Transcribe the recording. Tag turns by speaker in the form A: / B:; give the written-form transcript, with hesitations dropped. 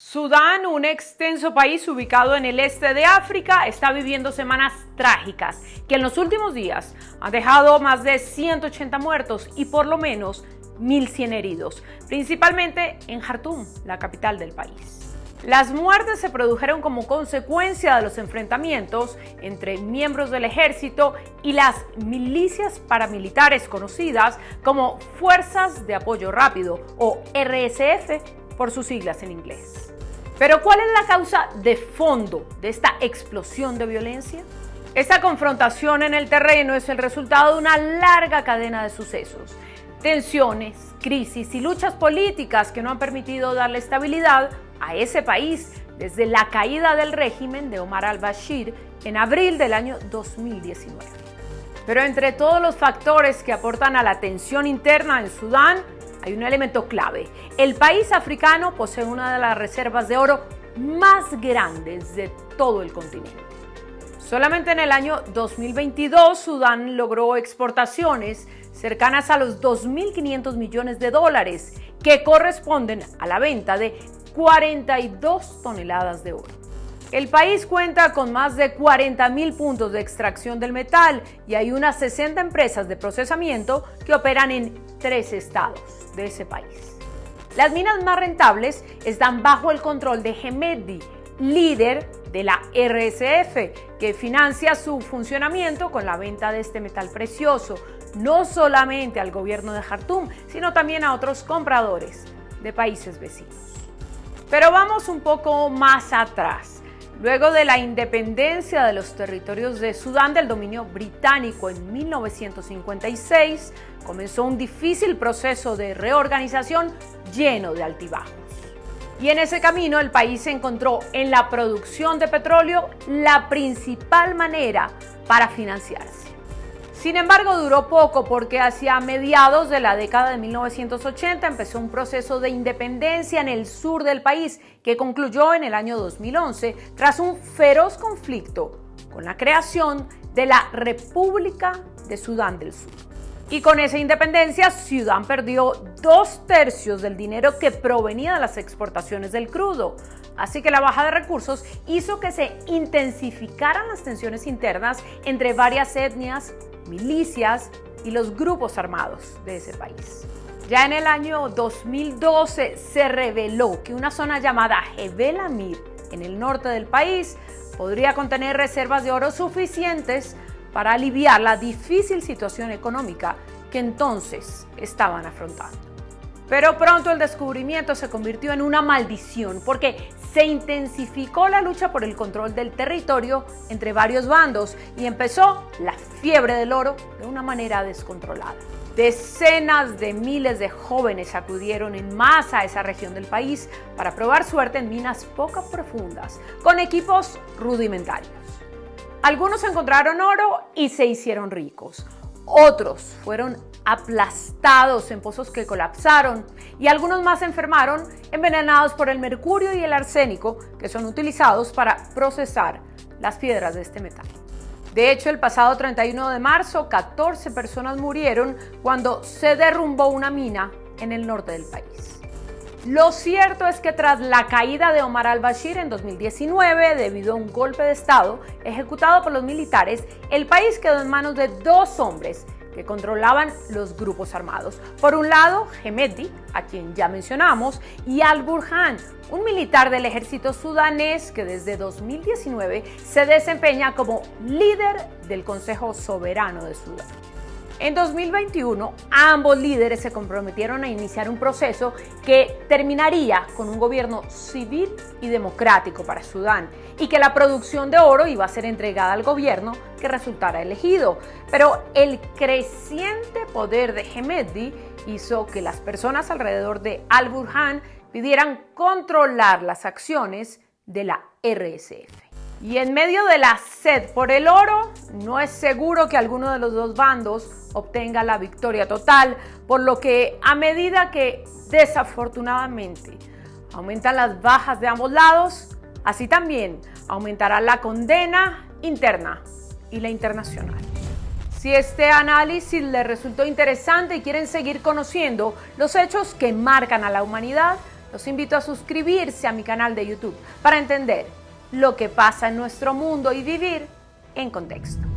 A: Sudán, un extenso país ubicado en el este de África, está viviendo semanas trágicas que en los últimos días han dejado más de 180 muertos y por lo menos 1.100 heridos, principalmente en Jartum, la capital del país. Las muertes se produjeron como consecuencia de los enfrentamientos entre miembros del ejército y las milicias paramilitares conocidas como Fuerzas de Apoyo Rápido o RSF por sus siglas en inglés. Pero ¿cuál es la causa de fondo de esta explosión de violencia? Esta confrontación en el terreno es el resultado de una larga cadena de sucesos, tensiones, crisis y luchas políticas que no han permitido darle estabilidad a ese país desde la caída del régimen de Omar al-Bashir en abril del año 2019. Pero entre todos los factores que aportan a la tensión interna en Sudán, hay un elemento clave. El país africano posee una de las reservas de oro más grandes de todo el continente. Solamente en el año 2022, Sudán logró exportaciones cercanas a los 2.500 millones de dólares, que corresponden a la venta de 42 toneladas de oro. El país cuenta con más de 40.000 puntos de extracción del metal y hay unas 60 empresas de procesamiento que operan en 3 estados de ese país. Las minas más rentables están bajo el control de Hemedti, líder de la RSF, que financia su funcionamiento con la venta de este metal precioso, no solamente al gobierno de Jartum, sino también a otros compradores de países vecinos. Pero vamos un poco más atrás. Luego de la independencia de los territorios de Sudán del dominio británico en 1956, comenzó un difícil proceso de reorganización lleno de altibajos. Y en ese camino el país encontró en la producción de petróleo la principal manera para financiarse. Sin embargo, duró poco porque hacia mediados de la década de 1980 empezó un proceso de independencia en el sur del país que concluyó en el año 2011 tras un feroz conflicto con la creación de la República de Sudán del Sur. Y con esa independencia, Sudán perdió 2/3 del dinero que provenía de las exportaciones del crudo. Así que la baja de recursos hizo que se intensificaran las tensiones internas entre varias etnias, milicias y los grupos armados de ese país. Ya en el año 2012 se reveló que una zona llamada Jebel Amir, en el norte del país, podría contener reservas de oro suficientes para aliviar la difícil situación económica que entonces estaban afrontando. Pero pronto el descubrimiento se convirtió en una maldición porque se intensificó la lucha por el control del territorio entre varios bandos y empezó la fiebre del oro de una manera descontrolada. Decenas de miles de jóvenes acudieron en masa a esa región del país para probar suerte en minas poco profundas, con equipos rudimentarios. Algunos encontraron oro y se hicieron ricos. Otros fueron aplastados en pozos que colapsaron y algunos más enfermaron envenenados por el mercurio y el arsénico que son utilizados para procesar las piedras de este metal. De hecho, el pasado 31 de marzo, 14 personas murieron cuando se derrumbó una mina en el norte del país. Lo cierto es que tras la caída de Omar al-Bashir en 2019, debido a un golpe de Estado ejecutado por los militares, el país quedó en manos de 2 hombres que controlaban los grupos armados. Por un lado, Hemedti, a quien ya mencionamos, y al-Burhan, un militar del ejército sudanés que desde 2019 se desempeña como líder del Consejo Soberano de Sudán. En 2021, ambos líderes se comprometieron a iniciar un proceso que terminaría con un gobierno civil y democrático para Sudán y que la producción de oro iba a ser entregada al gobierno que resultara elegido. Pero el creciente poder de Hemedti hizo que las personas alrededor de al-Burhan pidieran controlar las acciones de la RSF. Y en medio de la sed por el oro, no es seguro que alguno de los 2 bandos obtenga la victoria total, por lo que a medida que desafortunadamente aumentan las bajas de ambos lados, así también aumentará la condena interna y la internacional. Si este análisis les resultó interesante y quieren seguir conociendo los hechos que marcan a la humanidad, Los invito a suscribirse a mi canal de YouTube para entender lo que pasa en nuestro mundo y vivir en contexto.